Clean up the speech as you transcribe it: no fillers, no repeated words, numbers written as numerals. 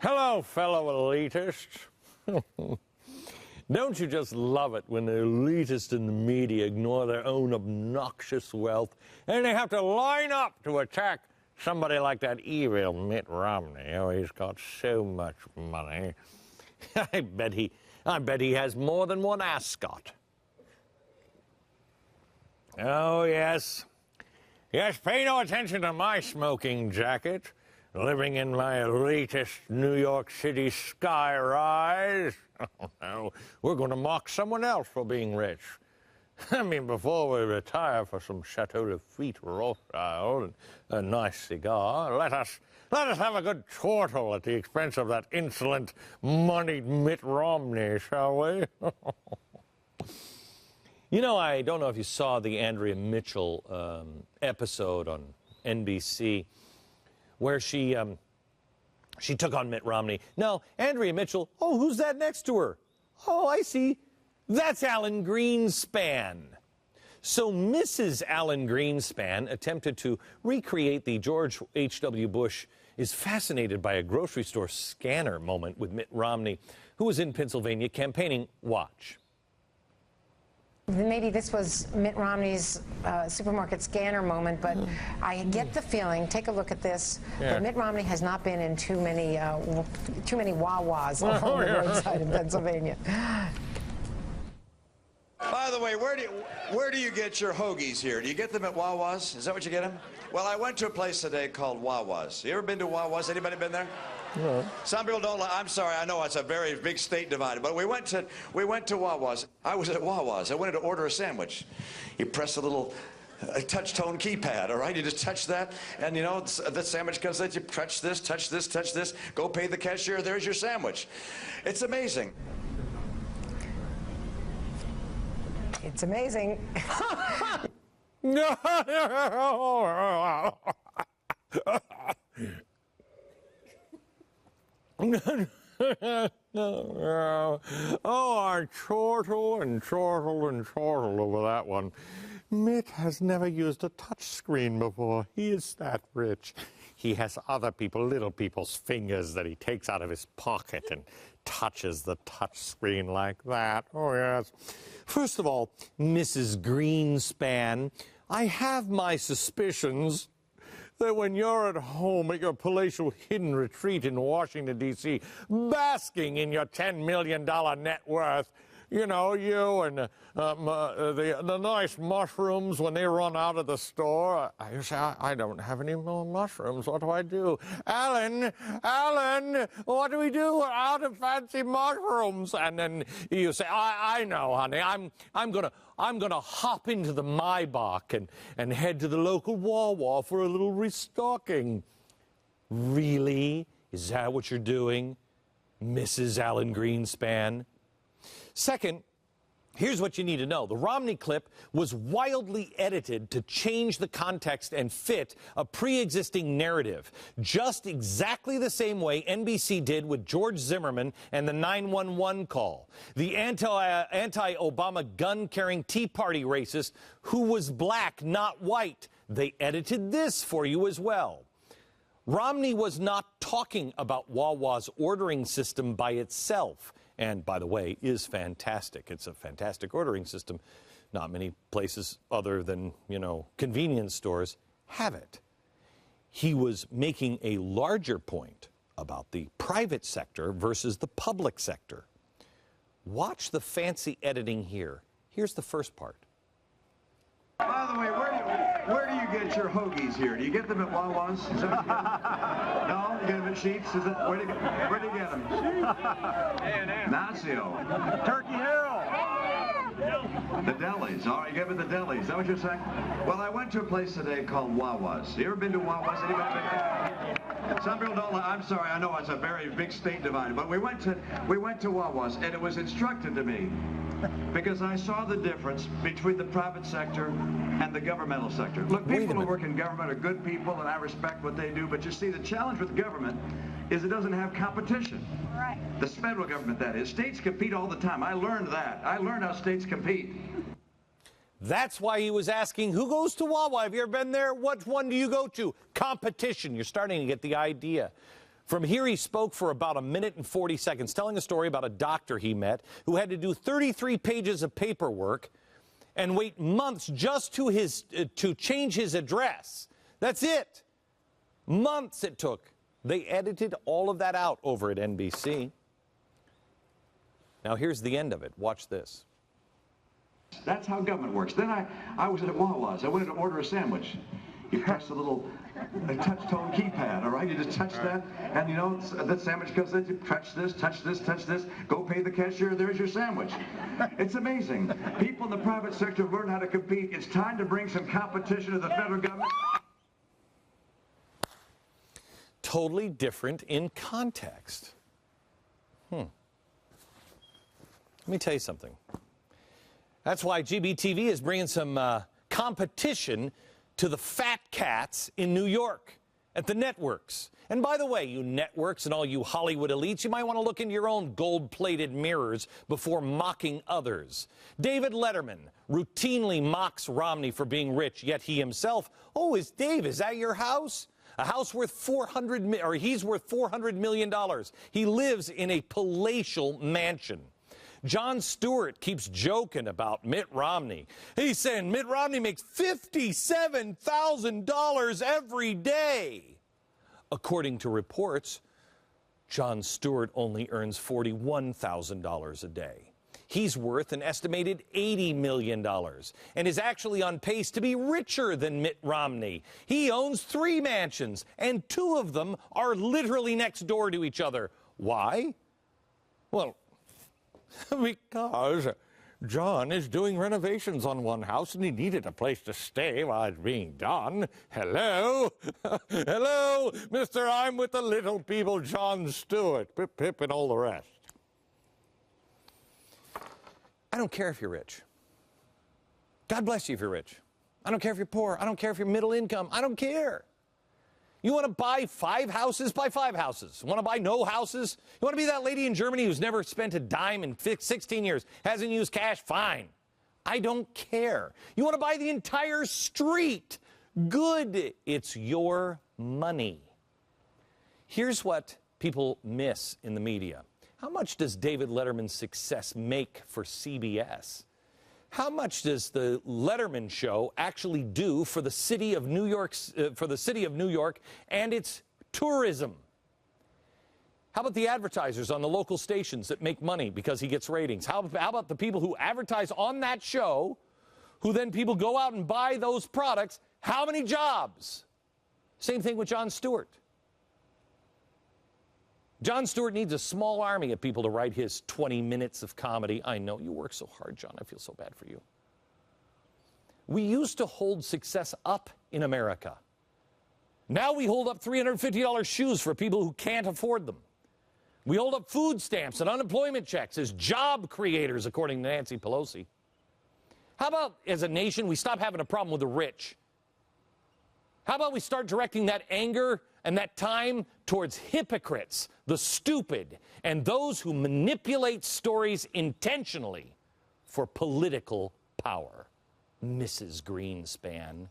Hello, fellow elitists. Don't you just love it when the elitists in the media ignore their own obnoxious wealth and they have to line up to attack somebody like that evil Mitt Romney? Oh, he's got so much money. I bet he has more than one ascot. Oh, yes. Yes, pay no attention to my smoking jacket, living in my elitist New York City skyrise. Oh, no, we're going to mock someone else for being rich. I mean, before we retire for some Chateau Lafite Rothschild and a nice cigar, let us have a good chortle at the expense of that insolent, moneyed Mitt Romney, shall we? You know, I don't know if you saw the Andrea Mitchell episode on NBC where she took on Mitt Romney. No, Andrea Mitchell, oh, who's that next to her? Oh, I see. That's Alan Greenspan. So Mrs. Alan Greenspan attempted to recreate the George H.W. Bush is fascinated by a grocery store scanner moment with Mitt Romney, who was in Pennsylvania campaigning. Watch. Maybe this was Mitt Romney's supermarket scanner moment, but I get the feeling, take a look at this, that Mitt Romney has not been in too many Wawas along the roadside in Pennsylvania. By the way, where do you get your hoagies here? Do you get them at Wawa's? Is that what you get them? Well, I went to a place today called Wawa's. You ever been to Wawa's? Anybody been there? No. Some people don't like, I'm sorry, I know it's a very big state divided, but we went to Wawa's. I was at Wawa's. I wanted to order a sandwich. You press a little touch-tone keypad, all right? You just touch that, and you know, the sandwich comes out. You touch this, touch this, touch this. Go pay the cashier. There's your sandwich. It's amazing. It's amazing. Oh, I chortle and chortle and chortle over that one. Mitt has never used a touch screen before. He is that rich. He has other people, little people's fingers that he takes out of his pocket and touches the touch screen like that. Oh, yes. First of all, Mrs. Greenspan, I have my suspicions that when you're at home at your palatial hidden retreat in Washington, D.C., basking in your $10 million net worth, you know, you and the nice mushrooms when they run out of the store. You say, I don't have any more mushrooms. What do I do? Alan, what do we do? We're out of fancy mushrooms. And then you say, I know, honey. I'm gonna hop into the Maybach and head to the local Wawa for a little restocking. Really? Is that what you're doing, Mrs. Alan Greenspan? Second, here's what you need to know. The Romney clip was wildly edited to change the context and fit a pre-existing narrative, just exactly the same way NBC did with George Zimmerman and the 911 call. The anti-Obama gun-carrying Tea Party racist who was black, not white. They edited this for you as well. Romney was not talking about Wawa's ordering system by itself. And, by the way, is fantastic. It's a fantastic ordering system. Not many places other than, you know, convenience stores have it. He was making a larger point about the private sector versus the public sector. Watch the fancy editing here. Here's the first part. By the way, where do you get your hoagies here? Do you get them at Wawa's? Is that what you get them? No? You get them at Sheetz? Is it, where do you get them? Nacio. Turkey Hill. The delis. All right, you get them at the delis. Is that what you're saying? Well, I went to a place today called Wawa's. You ever been to Wawa's? Anybody been there? Some people don't like, I'm sorry, I know it's a very big state divided, but we went to Wawa's, and it was instructed to me because I saw the difference between the private sector and the governmental sector. Look, people who work in government are good people, and I respect what they do, but you see, the challenge with government is it doesn't have competition. Right. The federal government, that is. States compete all the time. I learned that. I learned how states compete. That's why he was asking, who goes to Wawa? Have you ever been there? What one do you go to? Competition. You're starting to get the idea. From here, he spoke for about 1 minute and 40 seconds, telling a story about a doctor he met who had to do 33 pages of paperwork and wait months just to change his address. That's it. Months it took. They edited all of that out over at NBC. Now here's the end of it. Watch this. That's how government works. Then I was at Wawa's. I went to order a sandwich. You press the little touch-tone keypad, all right? You just touch that, and you know, that sandwich comes in, you touch this, touch this, touch this, go pay the cashier, there's your sandwich. It's amazing. People in the private sector have learned how to compete. It's time to bring some competition to the federal government. Totally different in context. Let me tell you something. That's why GBTV is bringing some competition to the fat cats in New York at the networks. And by the way, you networks and all you Hollywood elites, you might want to look into your own gold-plated mirrors before mocking others. David Letterman routinely mocks Romney for being rich, yet he himself, oh, is that your house? A house worth he's worth $400 million. He lives in a palatial mansion. Jon Stewart keeps joking about Mitt Romney. He's saying Mitt Romney makes $57,000 every day. According to reports, Jon Stewart only earns $41,000 a day. He's worth an estimated $80 million and is actually on pace to be richer than Mitt Romney. He owns 3 mansions, and 2 of them are literally next door to each other. Why? Well, because John is doing renovations on one house and he needed a place to stay while it's being done. Hello? Hello, Mr. I'm with the little people, Jon Stewart, Pip, Pip, and all the rest. I don't care if you're rich. God bless you if you're rich. I don't care if you're poor. I don't care if you're middle income. I don't care. You want to buy 5 houses? Buy 5 houses. Want to buy no houses? You want to be that lady in Germany who's never spent a dime in 16 years, hasn't used cash? Fine. I don't care. You want to buy the entire street? Good. It's your money. Here's what people miss in the media. How much does David Letterman's success make for CBS? How much does the Letterman show actually do for the city of New York, and its tourism? How about the advertisers on the local stations that make money because he gets ratings? How about the people who advertise on that show, who then people go out and buy those products? How many jobs? Same thing with Jon Stewart. Jon Stewart needs a small army of people to write his 20 minutes of comedy. I know you work so hard, John. I feel so bad for you. We used to hold success up in America. Now we hold up $350 shoes for people who can't afford them. We hold up food stamps and unemployment checks as job creators, according to Nancy Pelosi. How about, as a nation, we stop having a problem with the rich? How about we start directing that anger and that time towards hypocrites, the stupid, and those who manipulate stories intentionally for political power? Mrs. Greenspan.